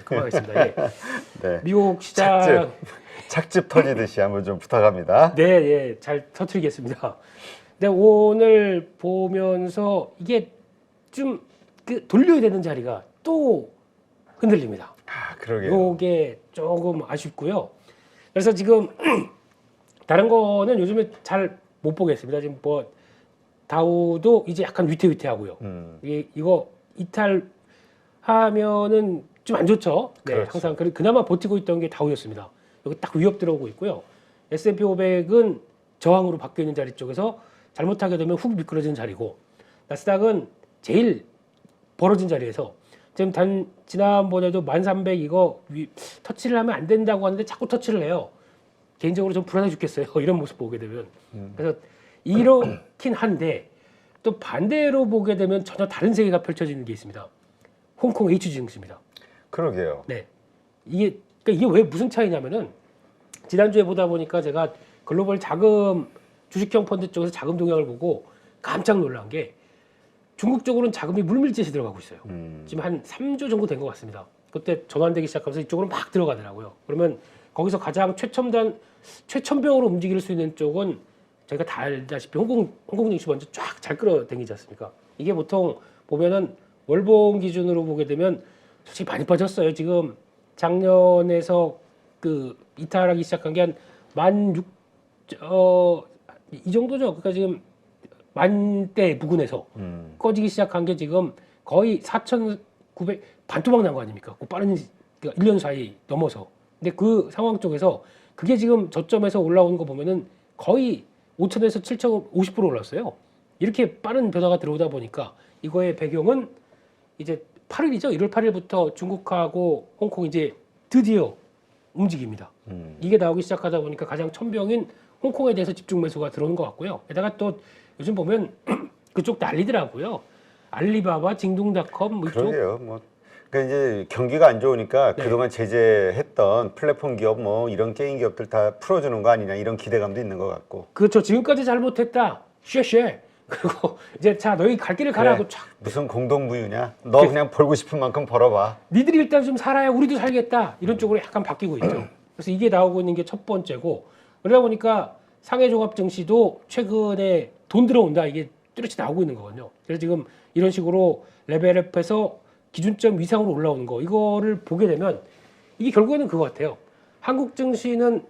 그만하겠습니다. 예. 네. 미국 시장 착즙 터지듯이 한번 좀 부탁합니다. 네, 예, 잘 터뜨리겠습니다. 근데 오늘 보면서 이게 좀 그 돌려야 되는 자리가 또 흔들립니다. 아, 그러게요. 요게 조금 아쉽고요. 그래서 지금 다른 거는 요즘에 잘 못 보겠습니다. 지금 뭐 다우도 이제 약간 위태위태하고요. 이거 이탈하면은 좀 안 좋죠. 네, 그렇죠. 항상 그나마 버티고 있던 게 다우였습니다. 여기 딱 위협 들어오고 있고요. S&P 500은 저항으로 바뀌어 있는 자리 쪽에서 잘못하게 되면 훅 미끄러지는 자리고, 나스닥은 제일 벌어진 자리에서 지금 지난번에도 1300 이거 터치를 하면 안 된다고 하는데 자꾸 터치를 해요. 개인적으로 좀 불안해 죽겠어요. 이런 모습 보게 되면. 그래서 이렇긴 한데 또 반대로 보게 되면 전혀 다른 세계가 펼쳐지는 게 있습니다. 홍콩 HG 증시입니다. 그러게요. 네. 그러니까 이게 왜 무슨 차이냐면은 지난주에 보다 보니까 제가 글로벌 자금 주식형 펀드 쪽에서 자금 동향을 보고 깜짝 놀란 게 중국 쪽으로는 자금이 물밀듯이 들어가고 있어요. 지금 한 3조 정도 된 것 같습니다. 그때 전환되기 시작하면서 이쪽으로 막 들어가더라고요. 그러면 거기서 가장 최첨병으로 움직일 수 있는 쪽은 저희가 다 알다시피 홍콩 증시 먼저 쫙 잘 끌어당기지 않습니까? 이게 보통 보면은 월봉 기준으로 보게 되면 솔직히 많이 빠졌어요. 지금 작년에서 그 이탈하기 시작한 게 한 16, 이 정도죠. 그러니까 지금 만대 부근에서 꺼지기 시작한 게 지금 거의 4,900 반토막 난 거 아닙니까? 그 빠른 그러니까 1년 사이 넘어서. 근데 그 상황 쪽에서 그게 지금 저점에서 올라오는 거 보면은 거의 5,000에서 7,000 50% 올랐어요. 이렇게 빠른 변화가 들어오다 보니까 이거의 배경은 이제 8일이죠. 1월 8일부터 중국하고 홍콩 이제 드디어 움직입니다. 이게 나오기 시작하다 보니까 가장 천병인 홍콩에 대해서 집중 매수가 들어오는 것 같고요. 게다가 또 요즘 보면 그쪽 난리더라고요. 알리바바, 징동닷컴 뭐 이쪽. 그러게요. 뭐 그러니까 이제 경기가 안 좋으니까 네. 그동안 제재했던 플랫폼 기업 뭐 이런 게임 기업들 다 풀어주는 거 아니냐 이런 기대감도 있는 것 같고. 그렇죠. 지금까지 잘못했다. 쉐쉐. 그리고 이제 자 너희 갈 길을 가라 하고 촥. 무슨 공동부유냐? 너 그냥 벌고 싶은 만큼 벌어봐. 니들이 일단 좀 살아야 우리도 살겠다. 이런 쪽으로 약간 바뀌고 있죠. 그래서 이게 나오고 있는 게 첫 번째고, 그러다 보니까 상해종합 증시도 최근에 돈 들어온다 이게 뚜렷이 나오고 있는 거거든요. 그래서 지금 이런 식으로 레벨업해서 기준점 이상으로 올라오는 거, 이거를 보게 되면 이게 결국에는 그거 같아요. 한국 증시는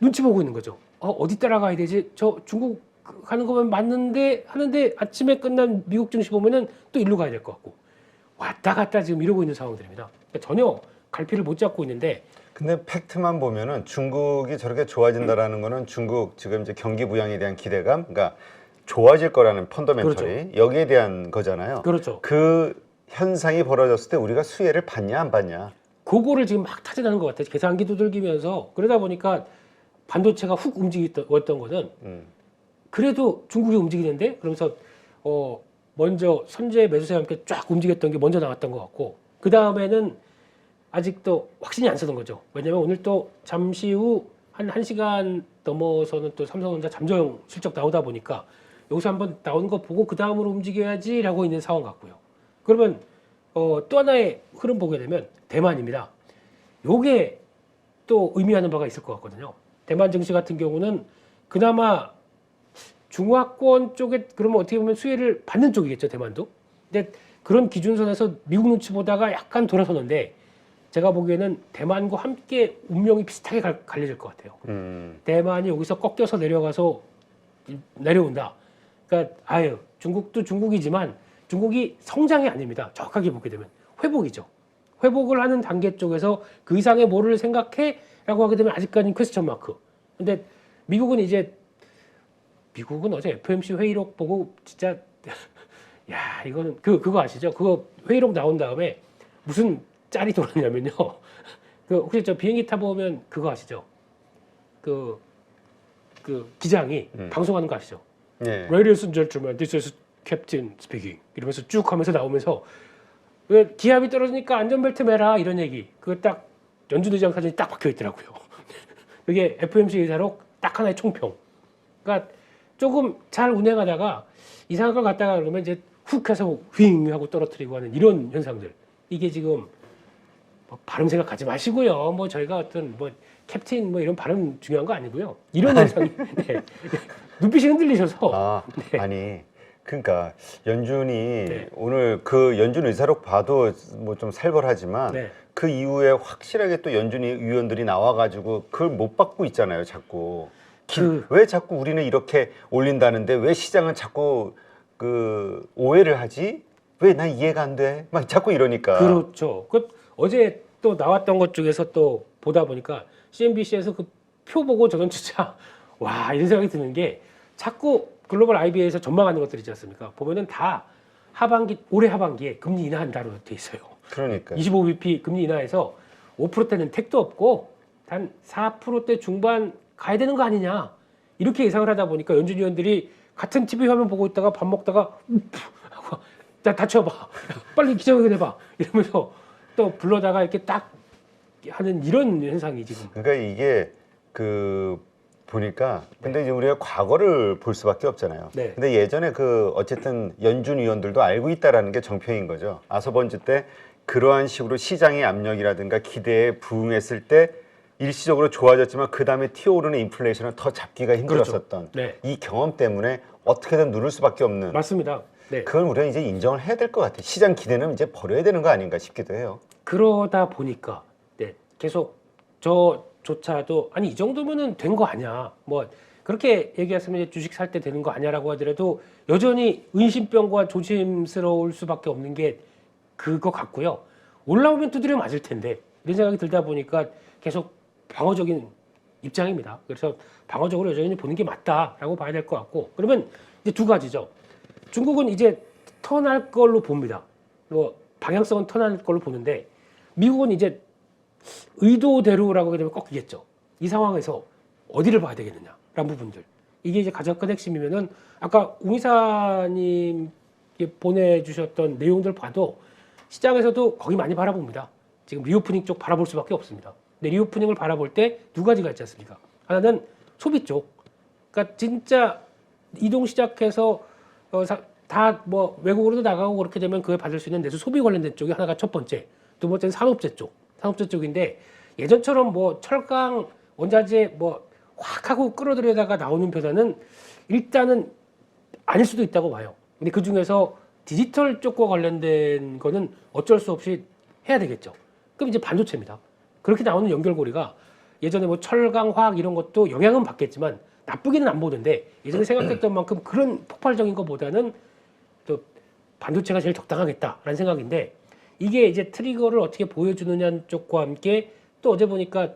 눈치 보고 있는 거죠. 어디 따라가야 되지? 저 중국 가는 거면 맞는데 하는데 아침에 끝난 미국 증시 보면은 또 일로 가야 될 것 같고, 왔다 갔다 지금 이러고 있는 상황들입니다. 그러니까 전혀 갈피를 못 잡고 있는데. 근데 팩트만 보면은 중국이 저렇게 좋아진다라는 거는 중국 지금 이제 경기 부양에 대한 기대감, 그러니까 좋아질 거라는 펀더멘털이 그렇죠. 여기에 대한 거잖아요. 그렇죠. 그 현상이 벌어졌을 때 우리가 수혜를 받냐 안 받냐. 그거를 지금 막 타진하는 것 같아요. 계산기 두들기면서. 그러다 보니까 반도체가 훅 움직였던 거는 그래도 중국이 움직이는데, 그러면서 먼저 선제 매수세와 함께 쫙 움직였던 게 먼저 나왔던 것 같고, 그 다음에는 아직도 확신이 안 서는 거죠. 왜냐면 오늘 또 잠시 후 한 1시간 넘어서는 또 삼성전자 잠정 실적 나오다 보니까 여기서 한번 나오는 거 보고 그 다음으로 움직여야지라고 있는 상황 같고요. 그러면 또 하나의 흐름 보게 되면 대만입니다. 요게 또 의미하는 바가 있을 것 같거든요. 대만 증시 같은 경우는 그나마 중화권 쪽에 그러면 어떻게 보면 수혜를 받는 쪽이겠죠, 대만도. 근데 그런 기준선에서 미국 눈치 보다가 약간 돌아서는데, 제가 보기에는 대만과 함께 운명이 비슷하게 갈려질 것 같아요. 대만이 여기서 꺾여서 내려가서 내려온다. 그러니까 중국도 중국이지만 중국이 성장이 아닙니다. 정확하게 보게 되면 회복이죠. 회복을 하는 단계 쪽에서 그 이상의 뭐를 생각해?라고 하게 되면 아직까지는 퀘스천 마크. 근데 미국은 어제 FOMC 회의록 보고 진짜 야 이거는 그거 아시죠? 그거 회의록 나온 다음에 무슨 짤이 돌았냐면요. 그 혹시 저 비행기 타보면 그거 아시죠? 그 기장이 방송하는 거 아시죠? 네. Ladies and gentlemen, this is Captain speaking. 이러면서 쭉 하면서 나오면서 왜 기압이 떨어지니까 안전벨트 매라 이런 얘기. 그거 딱 연주대장 사진이 딱 박혀 있더라고요. 그게 FOMC 의사록 딱 하나의 총평. 그러니까 조금 잘 운행하다가 이상한 걸 갖다가 그러면 이제 훅 해서 휘잉 하고 떨어뜨리고 하는 이런 현상들. 이게 지금 발음 생각하지 마시고요. 뭐 저희가 어떤 뭐 캡틴 뭐 이런 발음 중요한 거 아니고요. 이런 현상이 네. 눈빛이 흔들리셔서 네. 아니 그러니까 연준이 네. 오늘 그 연준 의사록 봐도 뭐 좀 살벌하지만 네. 그 이후에 확실하게 또 연준이 위원들이 나와가지고 그걸 못 받고 있잖아요, 자꾸. 왜 자꾸 우리는 이렇게 올린다는데 왜 시장은 자꾸 그 오해를 하지? 왜 난 이해가 안 돼? 막 자꾸 이러니까. 그렇죠. 그 어제 또 나왔던 것 중에서 또 보다 보니까 CNBC에서 그 표 보고 저는 진짜 와 이런 생각이 드는 게 자꾸 글로벌 IB에서 전망하는 것들 있지 않습니까? 보면은 다 올해 하반기에 금리 인하한다로 돼 있어요. 그러니까 25bp 금리 인하해서 5%대는 택도 없고 단 4%대 중반 가야 되는 거 아니냐 이렇게 예상을 하다 보니까 연준 위원들이 같은 TV 화면 보고 있다가 밥 먹다가 하고 나 다쳐봐 빨리 기자회견 해봐 이러면서 또 불러다가 이렇게 딱 하는 이런 현상이 지금. 그러니까 이게 그 보니까 근데 이제 우리가 과거를 볼 수밖에 없잖아요. 네. 근데 예전에 그 어쨌든 연준 위원들도 알고 있다라는 게 정평인 거죠. 아서번지 때 그러한 식으로 시장의 압력이라든가 기대에 부응했을 때 일시적으로 좋아졌지만 그 다음에 튀어오르는 인플레이션을 더 잡기가 힘들었었던 네. 이 경험 때문에 어떻게든 누를 수밖에 없는. 맞습니다. 네. 그걸 우리가 이제 인정을 해야 될 것 같아요. 시장 기대는 이제 버려야 되는 거 아닌가 싶기도 해요. 그러다 보니까 네, 계속 저조차도 아니 이 정도면은 된 거 아니야. 뭐 그렇게 얘기했으면 이제 주식 살 때 되는 거 아니야라고 하더라도 여전히 의심병과 조심스러울 수밖에 없는 게 그거 같고요. 올라오면 두드려 맞을 텐데 이런 생각이 들다 보니까 계속 방어적인 입장입니다. 그래서 방어적으로 여전히 보는 게 맞다라고 봐야 될 것 같고 그러면 이제 두 가지죠. 중국은 이제 턴할 걸로 봅니다. 뭐 방향성은 턴할 걸로 보는데 미국은 이제 의도대로라고 하게 되면 꺾이겠죠. 이 상황에서 어디를 봐야 되겠느냐라는 부분들. 이게 이제 가장 큰 핵심이면은 아까 웅이사님 보내주셨던 내용들 봐도 시장에서도 거기 많이 바라봅니다. 지금 리오프닝 쪽 바라볼 수밖에 없습니다. 근데 리오프닝을 바라볼 때 두 가지가 있지 않습니까? 하나는 소비 쪽. 그러니까 진짜 이동 시작해서 다 뭐 외국으로도 나가고 그렇게 되면 그걸 받을 수 있는 내수 소비 관련된 쪽이 하나가 첫 번째. 두 번째는 산업재 쪽. 산업재 쪽인데 예전처럼 뭐 철강, 원자재 뭐 확 하고 끌어들여다가 나오는 변화는 일단은 아닐 수도 있다고 봐요. 근데 그 중에서 디지털 쪽과 관련된 거는 어쩔 수 없이 해야 되겠죠. 그럼 이제 반도체입니다. 그렇게 나오는 연결고리가 예전에 뭐 철강, 화학 이런 것도 영향은 받겠지만 나쁘게는 안 보는데 예전에 생각했던 만큼 그런 폭발적인 것보다는 또 반도체가 제일 적당하겠다라는 생각인데 이게 이제 트리거를 어떻게 보여주느냐 쪽과 함께 또 어제 보니까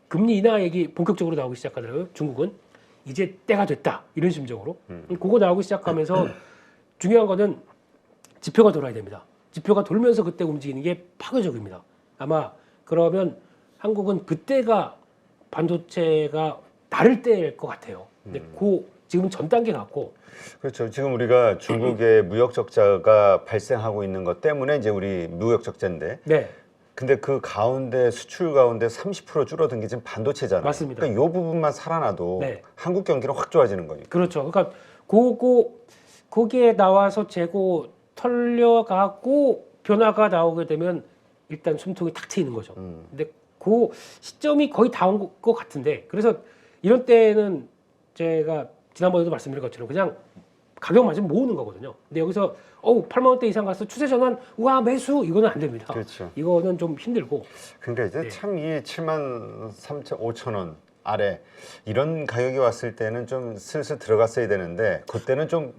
금리 인하 얘기 본격적으로 나오기 시작하더라고요. 중국은 이제 때가 됐다 이런 심정으로 그거 나오기 시작하면서 중요한 거는 지표가 돌아야 됩니다. 지표가 돌면서 그때 움직이는 게 파괴적입니다. 아마 그러면 한국은 그때가 반도체가 나를 때일 것 같아요. 근데 지금은 전 단계 같고. 그렇죠. 지금 우리가 중국의 무역 적자가 발생하고 있는 것 때문에 이제 우리 무역 적자인데. 네. 근데 그 가운데 수출 가운데 30% 줄어든 게 지금 반도체잖아요. 맞습니다. 그러니까 이 부분만 살아나도 네. 한국 경기는 확 좋아지는 거니까. 그렇죠. 그러니까 거기에 나와서 재고 털려가고 변화가 나오게 되면 일단 숨통이 탁 트이는 거죠. 근데 그 시점이 거의 다 온 것 같은데 그래서 이런 때는 제가 지난번에도 말씀드린 것처럼 그냥 가격 맞으면 모으는 거거든요. 근데 여기서 8만 원대 이상 가서 추세 전환 우와 매수 이거는 안 됩니다. 그렇죠. 이거는 좀 힘들고. 그러니까 이제 네. 참 이 7만 3천 5천 원 아래 이런 가격이 왔을 때는 좀 슬슬 들어갔어야 되는데 그때는 좀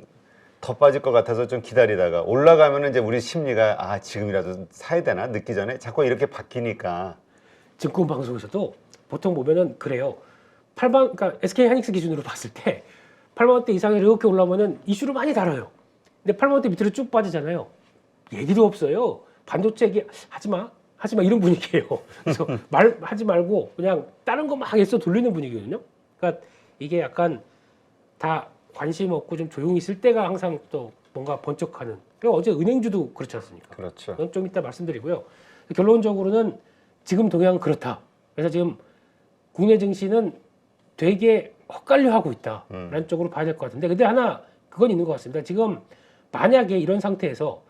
더 빠질 것 같아서 좀 기다리다가 올라가면은 이제 우리 심리가 지금이라도 사야 되나 늦기 전에 자꾸 이렇게 바뀌니까. 증권 방송에서도 보통 보면은 그래요. 8만 그러니까 SK 하이닉스 기준으로 봤을 때 8만 원대 이상에 이렇게 올라오면은 이슈를 많이 다뤄요. 근데 8만 원대 밑으로 쭉 빠지잖아요. 얘기도 없어요. 반도체 얘기 하지 마 이런 분위기예요. 그래서 하지 말고 그냥 다른 거 막 애써 돌리는 분위기거든요. 그러니까 이게 약간 다 관심 없고 좀 조용히 있을 때가 항상 또 뭔가 번쩍하는. 그리고 어제 은행주도 그렇지 않습니까? 그렇죠. 그건 좀 이따 말씀드리고요. 결론적으로는 지금 동향은 그렇다. 그래서 지금 국내 증시는 되게 헛갈려 하고 있다라는 쪽으로 봐야 될 것 같은데 근데 하나 그건 있는 것 같습니다. 지금 만약에 이런 상태에서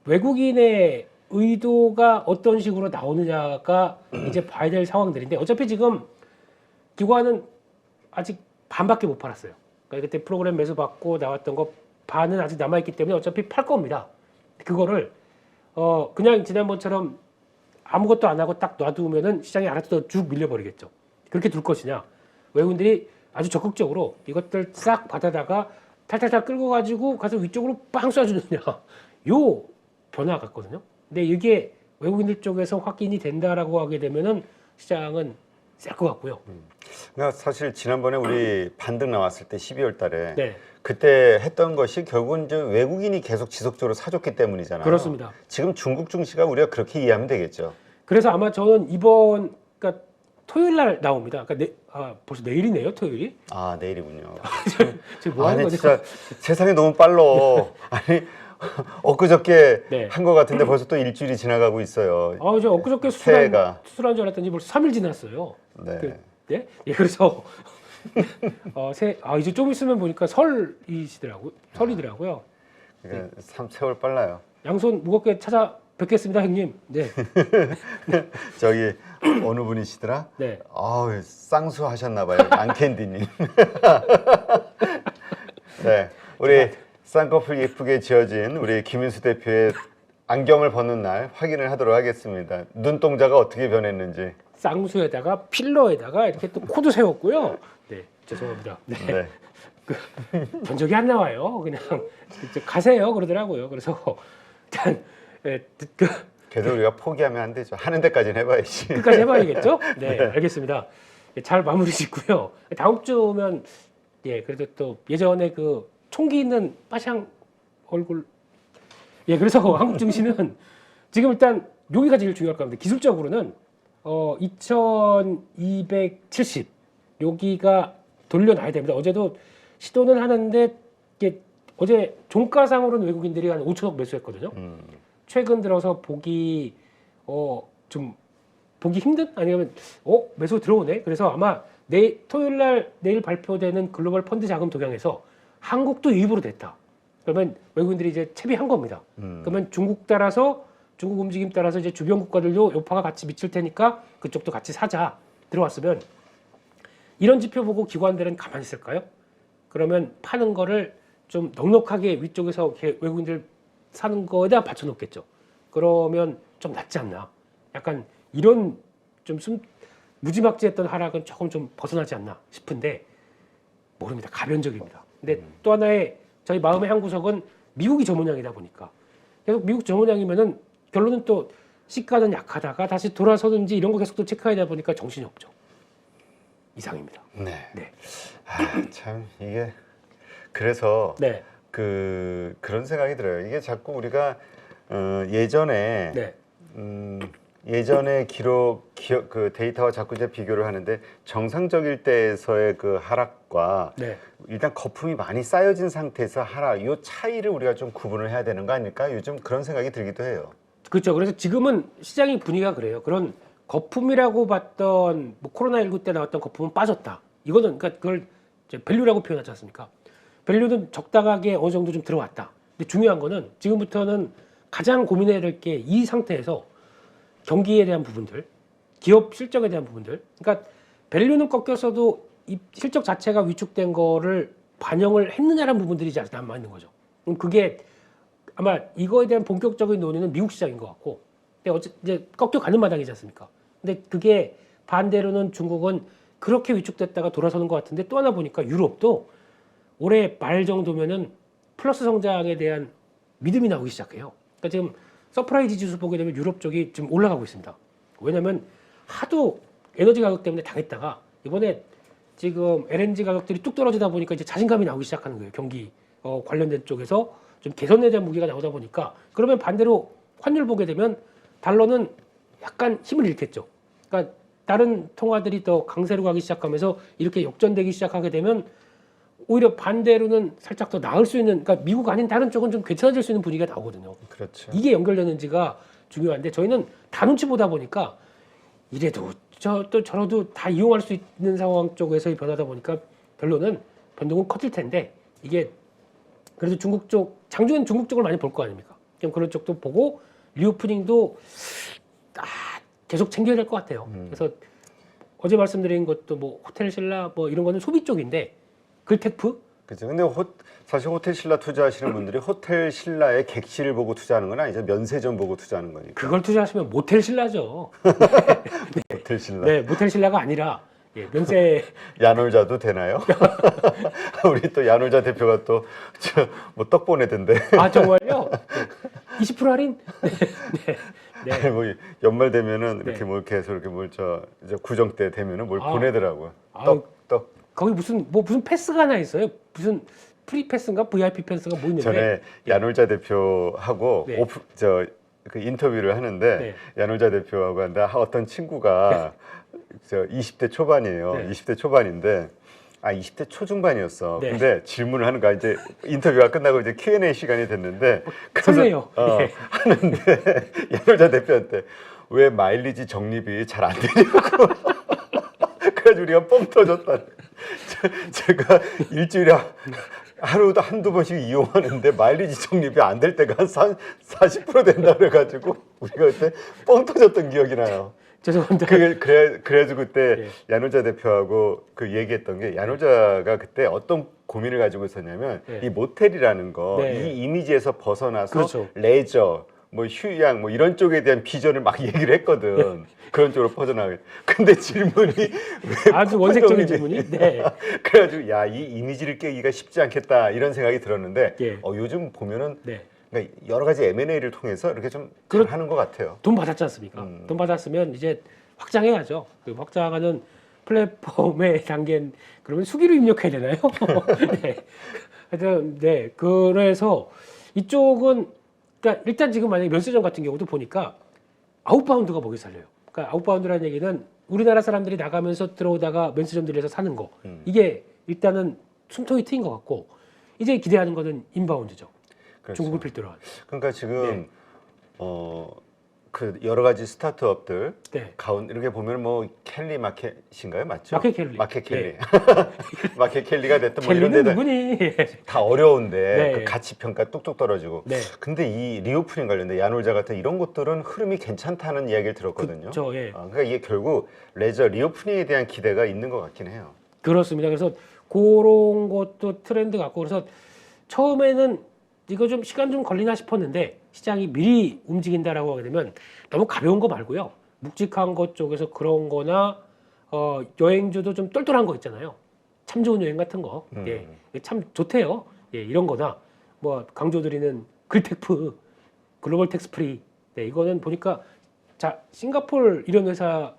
외국인의 의도가 어떤 식으로 나오느냐가 이제 봐야 될 상황들인데 어차피 지금 기관은 아직 반밖에 못 팔았어요. 그러니까 그때 프로그램 매수 받고 나왔던 거 반은 아직 남아있기 때문에 어차피 팔 겁니다. 그거를 그냥 지난번처럼 아무것도 안 하고 딱 놔두면은 시장이 알아서 쭉 밀려버리겠죠. 그렇게 둘 것이냐. 외국인들이 아주 적극적으로 이것들 싹 받아다가 탈탈탈 끌고 가지고 가서 위쪽으로 빵 쏴주느냐. 요 변화 같거든요. 근데 이게 외국인들 쪽에서 확인이 된다라고 하게 되면은 시장은 셀 것 같고요. 그러니까 사실 지난번에 우리 반등 나왔을 때 12월 달에 네, 그때 했던 것이 결국은 이제 외국인이 계속 지속적으로 사줬기 때문이잖아요. 그렇습니다. 지금 중국 증시가 우리가 그렇게 이해하면 되겠죠. 그래서 아마 저는 이번 그러니까 토요일 날 나옵니다. 그러니까 벌써 내일이네요, 토요일이. 아, 내일이군요. 지금 뭐 하는 아니 거죠? 진짜 세상이 너무 빨라. 아니 엊그저께 네. 한 것 같은데 벌써 또 일주일이 지나가고 있어요. 저 엊그저께 새해가. 수술한 줄 알았더니 벌써 3일 지났어요. 네. 네? 예, 그래서 이제 좀 있으면 보니까 설이더라고요. 그러니까 참 세월 빨라요. 양손 무겁게 찾아 뵙겠습니다, 형님. 네, 저기 어느 분이시더라? 네. 아우 쌍수 하셨나봐요. 안캔디님. 네, 우리 쌍꺼풀 예쁘게 지어진 우리 김인수 대표의 안경을 벗는 날 확인을 하도록 하겠습니다. 눈동자가 어떻게 변했는지. 쌍수에다가 필러에다가 이렇게 또 코도 세웠고요. 네, 죄송합니다. 네. 네. 견적이 안 나와요. 그냥 가세요 그러더라고요. 그래서 일단 그래도 우리가 포기하면 안 되죠. 하는 데까지는 해봐야지. 끝까지 해봐야겠죠? 네, 알겠습니다. 잘 마무리 짓고요. 다음 주면 그래도 또 예전에 그 총기 있는 빠샹 얼굴 그래서 한국 증시는 지금 일단 여기가 제일 중요할 겁니다. 기술적으로는 2270 여기가 돌려놔야 됩니다. 어제도 시도는 하는데 이게 어제 종가상으로는 외국인들이 한 5천억 매수했거든요. 최근 들어서 보기 좀 보기 힘든 아니면 매수 들어오네. 그래서 아마 토요일 날 내일 발표되는 글로벌 펀드 자금 동향에서 한국도 유입으로 됐다. 그러면 외국인들이 이제 채비한 겁니다. 그러면 중국 움직임 따라서 이제 주변 국가들도 여파가 같이 미칠 테니까 그쪽도 같이 사자 들어왔으면 이런 지표 보고 기관들은 가만히 있을까요? 그러면 파는 거를 좀 넉넉하게 위쪽에서 이렇게 외국인들 사는 거에다 받쳐놓겠죠. 그러면 좀 낫지 않나? 약간 이런 좀 무지막지했던 하락은 조금 좀 벗어나지 않나 싶은데 모릅니다. 가변적입니다. 근데 또 하나의 저희 마음의 한 구석은 미국이 저 모양이다 보니까 계속 미국 저 모양이면은 결론은 또 시가는 약하다가 다시 돌아서든지 이런 거 계속 또 체크해야 보니까 정신이 없죠. 이상입니다. 네. 네. 참 이게 그래서 네. 그런 생각이 들어요. 이게 자꾸 우리가 예전에 네. 예전의 그 데이터와 자꾸 이제 비교를 하는데 정상적일 때에서의 그 하락과 네. 일단 거품이 많이 쌓여진 상태에서 하락, 이 차이를 우리가 좀 구분을 해야 되는 거 아닐까? 요즘 그런 생각이 들기도 해요. 그렇죠. 그래서 지금은 시장의 분위기가 그래요. 그런 거품이라고 봤던 뭐 코로나19 때 나왔던 거품은 빠졌다. 이거는 그러니까 그걸 이제 밸류라고 표현하지 않습니까? 밸류는 적당하게 어느 정도 좀 들어왔다. 근데 중요한 거는 지금부터는 가장 고민해야 될 게 이 상태에서 경기에 대한 부분들, 기업 실적에 대한 부분들. 그러니까 밸류는 꺾였어도 이 실적 자체가 위축된 거를 반영을 했느냐라는 부분들이 이제 남아 있는 거죠. 그럼 그게 아마 이거에 대한 본격적인 논의는 미국 시장인 것 같고, 근데 이제 꺾여가는 마당이지 않습니까? 근데 그게 반대로는 중국은 그렇게 위축됐다가 돌아서는 것 같은데 또 하나 보니까 유럽도 올해 말 정도면은 플러스 성장에 대한 믿음이 나오기 시작해요. 그러니까 지금 서프라이즈 지수 보게 되면 유럽 쪽이 지금 올라가고 있습니다. 왜냐하면 하도 에너지 가격 때문에 당했다가 이번에 지금 LNG 가격들이 뚝 떨어지다 보니까 이제 자신감이 나오기 시작하는 거예요. 경기 관련된 쪽에서 좀 개선에 대한 무게가 나오다 보니까 그러면 반대로 환율 보게 되면 달러는 약간 힘을 잃겠죠. 그러니까 다른 통화들이 더 강세로 가기 시작하면서 이렇게 역전되기 시작하게 되면 오히려 반대로는 살짝 더 나을 수 있는, 그러니까 미국 아닌 다른 쪽은 좀 괜찮아질 수 있는 분위기가 나오거든요. 그렇죠. 이게 연결되는지가 중요한데 저희는 다 눈치 보다 보니까 이래도 저러도 다 이용할 수 있는 상황 쪽에서의 변화다 보니까 결론은 변동은 커질 텐데 이게 그래도 중국 쪽 장중엔 중국 쪽을 많이 볼 거 아닙니까? 그럼 그런 쪽도 보고 리오프닝도 계속 챙겨야 될 것 같아요. 그래서 어제 말씀드린 것도 뭐 호텔 신라 뭐 이런 거는 소비 쪽인데 글테프 그렇죠. 근데 사실 호텔 신라 투자하시는 분들이 호텔 신라의 객실을 보고 투자하는 건 아니죠. 면세점 보고 투자하는 거니까. 그걸 투자하시면 모텔 신라죠. 호텔 신라. 네, 모텔 신라가 아니라 면세 야놀자도 되나요? 우리 또 야놀자 대표가 또 뭐 떡 보내던데. 아 정말요? 20% 할인? 네. 아니, 뭐 연말 되면은 네. 이렇게 뭐 계속 이렇게 이제 구정 때 되면은 뭘 아. 보내더라고요. 아유. 떡. 거기 무슨 패스가 하나 있어요? 무슨 프리 패스인가 VIP 패스가 뭐 있는데? 전에 야놀자 대표하고 네. 그 인터뷰를 하는데 네. 야놀자 대표하고 한다 어떤 친구가 20대 초반이에요. 네. 20대 초반인데 20대 초중반이었어. 네. 근데 질문을 하는 거야. 이제 인터뷰가 끝나고 이제 Q&A 시간이 됐는데 설레요. 네. 하는데 야놀자 대표한테 왜 마일리지 적립이 잘 안 되냐고. 그래가지고 우리가 뻥 터졌다. 제가 일주일에 하루도 한두 번씩 이용하는데 마일리지 적립이 안 될 때가 한 40% 된다 그래가지고 우리가 그때 뻥 터졌던 기억이 나요. 죄송합니다. 그래가지고 그때 네. 야놀자 대표하고 그 얘기했던 게 야놀자가 그때 어떤 고민을 가지고 있었냐면 네. 이 모텔이라는 거 네. 이 이미지에서 벗어나서 그렇죠. 레저 뭐 휴양 뭐 이런 쪽에 대한 비전을 막 얘기를 했거든. 그런 쪽으로 퍼져나가게. 근데 질문이 왜 아주 콕 원색적인 빠져오는지. 질문이. 네. 그래가지고 야 이 이미지를 깨기가 쉽지 않겠다 이런 생각이 들었는데 예. 요즘 보면은 네. 그러니까 여러 가지 M&A를 통해서 이렇게 좀 하는 것 같아요. 돈 받았지 않습니까? 돈 받았으면 이제 확장해야죠. 그 확장하는 플랫폼의 단계는 그러면 수기로 입력해야 되나요? 네. 하여튼 네. 그래서 이쪽은 그러니까 일단 지금 만약에 면세점 같은 경우도 보니까 아웃바운드가 먹여 살려요. 그러니까 아웃바운드라는 얘기는 우리나라 사람들이 나가면서 들어오다가 면세점들에서 사는 거. 이게 일단은 숨통이 트인 것 같고 이제 기대하는 거는 인바운드죠. 그렇죠. 중국을 필두로 한. 그러니까 지금 네. 그 여러 가지 스타트업들 네. 가운데 이렇게 보면 뭐 켈리 마켓인가요, 맞죠? 마켓 켈리. 마켓 켈리. 네. 마켓 켈리가 됐든 뭐 이런 켈리는 데다 누구니? 다 어려운데 네. 그 가치 평가 뚝뚝 떨어지고. 네. 근데 이 리오프닝 관련된 야놀자 같은 이런 것들은 흐름이 괜찮다는 이야기를 들었거든요. 그렇죠. 예. 그러니까 이게 결국 레저 리오프닝에 대한 기대가 있는 것 같긴 해요. 그렇습니다. 그래서 그런 것도 트렌드 같고 그래서 처음에는 이거 좀 시간 좀 걸리나 싶었는데 시장이 미리 움직인다라고 하게 되면 너무 가벼운 거 말고요. 묵직한 것 쪽에서 그런 거나 여행주도 좀 똘똘한 거 있잖아요. 참 좋은 여행 같은 거. 예. 참 좋대요. 예, 이런 거나 뭐 강조드리는 글테프, 글로벌 텍스프리. 네, 이거는 보니까 자, 싱가포르 이런 회사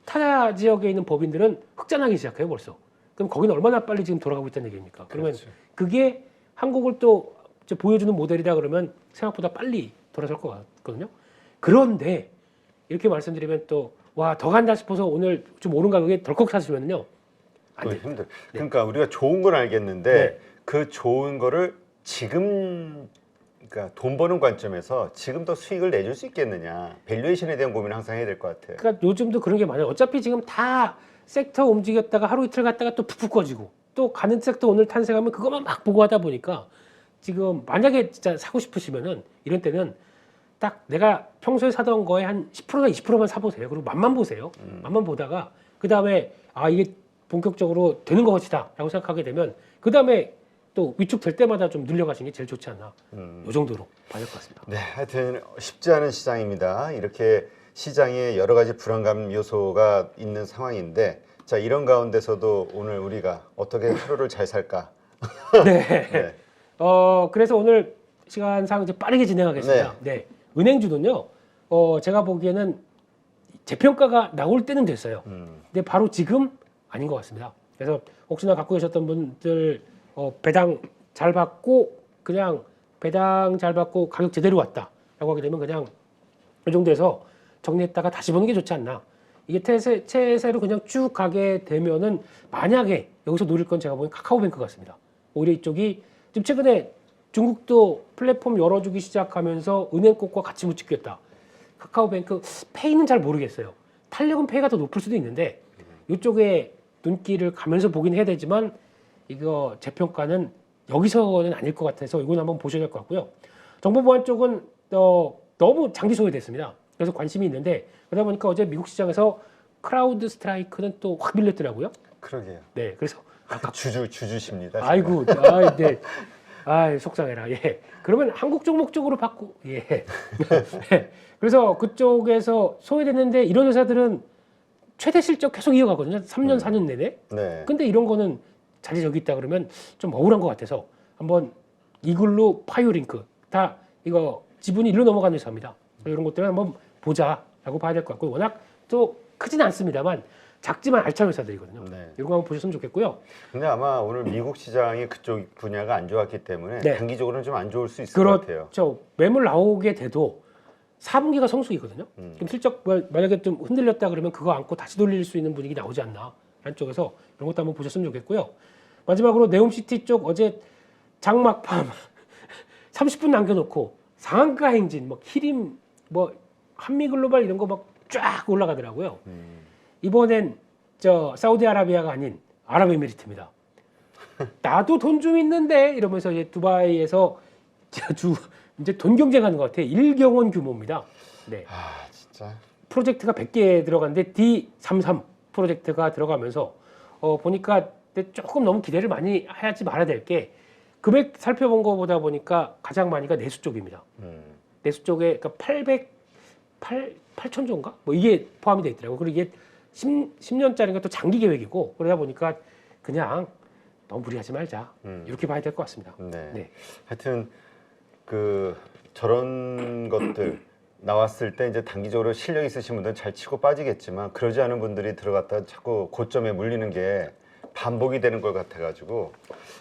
타 지역에 있는 법인들은 흑자나기 시작해요, 벌써. 그럼 거기는 얼마나 빨리 지금 돌아가고 있다는 얘기입니까? 그러면 그렇죠. 그게 한국을 또 보여주는 모델이다 그러면 생각보다 빨리 돌아설 것 같거든요. 그런데 이렇게 말씀드리면 또 와, 더 간다 싶어서 오늘 좀 오른 가격에 덜컥 사시면요. 안 돼요. 힘들. 그러니까 우리가 좋은 건 알겠는데 네. 그 좋은 거를 지금 그러니까 돈 버는 관점에서 지금 더 수익을 내줄 수 있겠느냐. 밸류에이션에 대한 고민을 항상 해야 될 것 같아요. 그러니까 요즘도 그런 게 많아요. 어차피 지금 다 섹터 움직였다가 하루 이틀 갔다가 또 푹푹 꺼지고 또 가는 섹터 오늘 탄생하면 그것만 막 보고 하다 보니까 지금 만약에 진짜 사고 싶으시면은 이런 때는 딱 내가 평소에 사던 거에 한 10%나 20%만 사보세요. 그리고 맛만 보세요. 맛만 보다가 그 다음에 이게 본격적으로 되는 것 같이다라고 생각하게 되면 그 다음에 또 위축 될 때마다 좀 늘려가시는 게 제일 좋지 않나. 이 정도로 봐야 될 것 같습니다. 네, 하여튼 쉽지 않은 시장입니다. 이렇게 시장에 여러 가지 불안감 요소가 있는 상황인데 자 이런 가운데서도 오늘 우리가 어떻게 하루를 잘 살까? 네. 네. 그래서 오늘 시간상 이제 빠르게 진행하겠습니다. 네. 은행주는요, 제가 보기에는 재평가가 나올 때는 됐어요. 근데 바로 지금 아닌 것 같습니다. 그래서 혹시나 갖고 계셨던 분들 배당 잘 받고 그냥 배당 잘 받고 가격 제대로 왔다라고 하게 되면 그냥 이 정도에서 정리했다가 다시 보는 게 좋지 않나. 이게 채세로 그냥 쭉 가게 되면은 만약에 여기서 노릴 건 제가 보기엔 카카오뱅크 같습니다. 오히려 이쪽이 지금 최근에 중국도 플랫폼 열어주기 시작하면서 은행권과 같이 묻히겠다. 카카오뱅크 페이는 잘 모르겠어요. 탄력은 페이가 더 높을 수도 있는데 이쪽에 눈길을 가면서 보긴 해야 되지만 이거 재평가는 여기서는 아닐 것 같아서 이건 한번 보셔야 될 것 같고요. 정보 보안 쪽은 너무 장기 소외됐습니다. 그래서 관심이 있는데 그러다 보니까 어제 미국 시장에서 크라우드 스트라이크는 또 확 밀렸더라고요. 그러게요. 네, 그래서 주주십니다. 정말. 아이고, 네. 속상해라. 예. 그러면 한국 종목 쪽으로 바꾸. 예. 그래서 그쪽에서 소외됐는데 이런 회사들은 최대 실적 계속 이어가거든요. 3년, 4년 내내. 네. 근데 이런 거는 자리 저기 있다 그러면 좀 억울한 것 같아서 한번 이글루, 파이오링크 다 이거 지분이 일로 넘어가는 회사입니다. 이런 것들은 한번 보자라고 봐야 될 것 같고 워낙 또 크지는 않습니다만 작지만 알찬 회사들이거든요. 네. 이런 거 한번 보셨으면 좋겠고요. 근데 아마 오늘 미국 시장이 그쪽 분야가 안 좋았기 때문에 네. 단기적으로는 좀 안 좋을 수 있을 것 같아요. 그렇죠. 매물 나오게 돼도 4분기가 성수기거든요. 그럼 실적 만약에 좀 흔들렸다 그러면 그거 안고 다시 돌릴 수 있는 분위기 나오지 않나 라는 쪽에서 이런 것도 한번 보셨으면 좋겠고요. 마지막으로 네옴시티 쪽 어제 장막팜 30분 남겨놓고 상한가 행진, 뭐 키림, 뭐 한미글로벌 이런 거 막 쫙 올라가더라고요. 이번엔 사우디아라비아가 아닌 아랍에미리트입니다. 나도 돈 좀 있는데 이러면서 이제 두바이에서 이제 돈 경쟁하는 것 같아요. 1경원 규모입니다. 네. 아 진짜. 프로젝트가 100개 들어갔는데 D33 프로젝트가 들어가면서 보니까 조금 너무 기대를 많이 하지 말아야 될 게 금액 살펴본 거보다 보니까 가장 많이가 내수 쪽입니다. 내수 쪽에 그러니까 8천조인가? 뭐 이게 포함이 돼 있더라고요. 그리고 이게 10년짜리가 또 장기 계획이고 그러다 보니까 그냥 너무 무리하지 말자. 이렇게 봐야 될 것 같습니다. 네. 네. 하여튼 저런 것들 나왔을 때 이제 단기적으로 실력 있으신 분들은 잘 치고 빠지겠지만 그러지 않은 분들이 들어갔다 자꾸 고점에 물리는 게 반복이 되는 것 같아가지고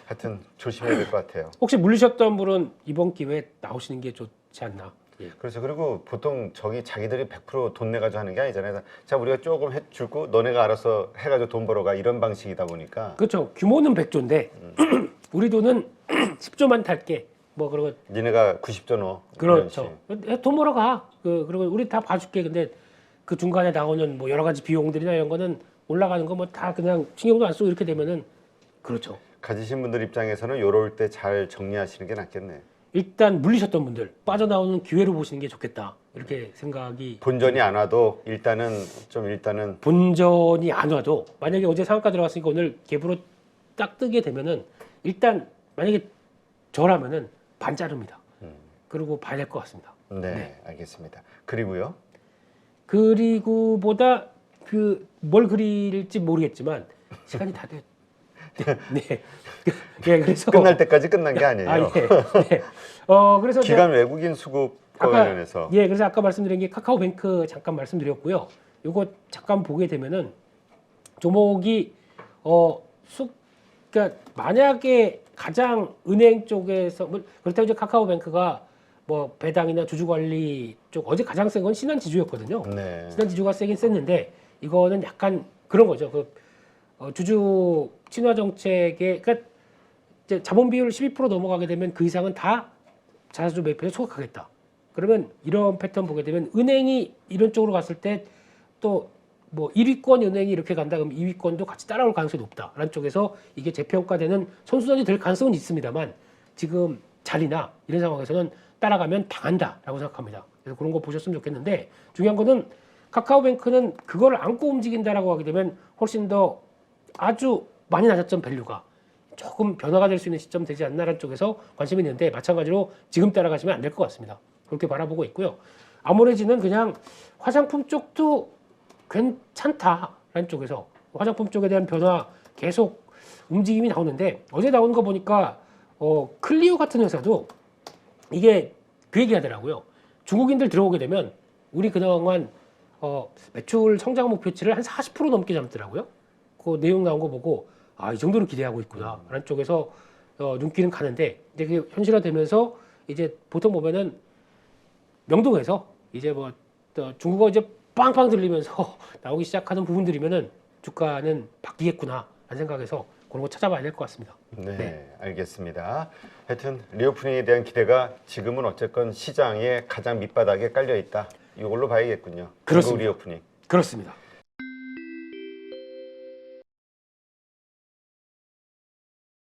하여튼 조심해야 될 것 같아요. 혹시 물리셨던 분은 이번 기회에 나오시는 게 좋지 않나? 예. 그렇죠. 그리고 보통 자기들이 100% 돈 내가지고 하는 게 아니잖아요. 자, 우리가 조금 해주고 너네가 알아서 해가지고 돈 벌어가 이런 방식이다 보니까. 그렇죠. 규모는 100조인데 우리 돈은 10조만 탈게. 뭐 그러고 니네가 90조 넣어. 그렇죠. 돈 벌어가. 그리고 우리 다 봐줄게. 근데 그 중간에 나오는 뭐 여러 가지 비용들이나 이런 거는 올라가는 거 뭐 다 그냥 신경도 안 쓰고 이렇게 되면은 그렇죠. 가지신 분들 입장에서는 요럴 때 잘 정리하시는 게 낫겠네. 일단 물리셨던 분들 빠져나오는 기회로 보시는 게 좋겠다. 이렇게 생각이 본전이 안 와도 일단은 본전이 안 와도 만약에 어제 상한가 들어갔으니까 오늘 갭으로 딱 뜨게 되면은 일단 만약에 저라면은 반 자릅니다. 그리고 봐야 될 것 같습니다. 네, 알겠습니다. 그리고요. 그리고보다 뭘 그릴지 모르겠지만 시간이 다 됐. 네. 예, 그래서 끝날 때까지 끝난 게 아니에요. 예. 네. 그래서 기간 외국인 수급과 관련해서. 예, 그래서 아까 말씀드린 게 카카오뱅크 잠깐 말씀드렸고요. 요거 잠깐 보게 되면은 조목이 그러니까 만약에 가장 은행 쪽에서 그렇다고 이제 카카오뱅크가 뭐 배당이나 주주관리 쪽 어제 가장 센 건 신한지주였거든요. 네. 신한지주가 세긴 셌는데 이거는 약간 그런 거죠. 주주 친화 정책에 그러니까 이제 자본 비율 12% 넘어가게 되면 그 이상은 다 자사주 매입에 소각하겠다. 그러면 이런 패턴 보게 되면 은행이 이런 쪽으로 갔을 때 또 뭐 1위권 은행이 이렇게 간다 그러면 2위권도 같이 따라올 가능성이 높다라는 쪽에서 이게 재평가되는 선순환이 될 가능성은 있습니다만 지금 자리나 이런 상황에서는 따라가면 당한다라고 생각합니다. 그래서 그런 거 보셨으면 좋겠는데 중요한 거는 카카오뱅크는 그걸 안고 움직인다라고 하게 되면 훨씬 더 아주 많이 낮았던 밸류가 조금 변화가 될 수 있는 시점 되지 않나라는 쪽에서 관심이 있는데 마찬가지로 지금 따라가시면 안 될 것 같습니다. 그렇게 바라보고 있고요. 아모레지는 그냥 화장품 쪽도 괜찮다라는 쪽에서 화장품 쪽에 대한 변화 계속 움직임이 나오는데 어제 나온 거 보니까 클리오 같은 회사도 이게 그 얘기 하더라고요. 중국인들 들어오게 되면 우리 그동안 매출 성장 목표치를 한 40% 넘게 잡더라고요. 그 내용 나온 거 보고 이 정도로 기대하고 있구나 라는 쪽에서 눈길은 가는데 이제 그게 현실화되면서 이제 보통 보면은 명동에서 이제 뭐 중국어 이제 빵빵 들리면서 나오기 시작하는 부분들이면은 주가는 바뀌겠구나 라는 생각에서 그런 거 찾아봐야 될 것 같습니다. 네, 알겠습니다. 하여튼 리오프닝에 대한 기대가 지금은 어쨌건 시장의 가장 밑바닥에 깔려 있다. 이걸로 봐야겠군요. 그렇습니다. 리오프닝. 그렇습니다.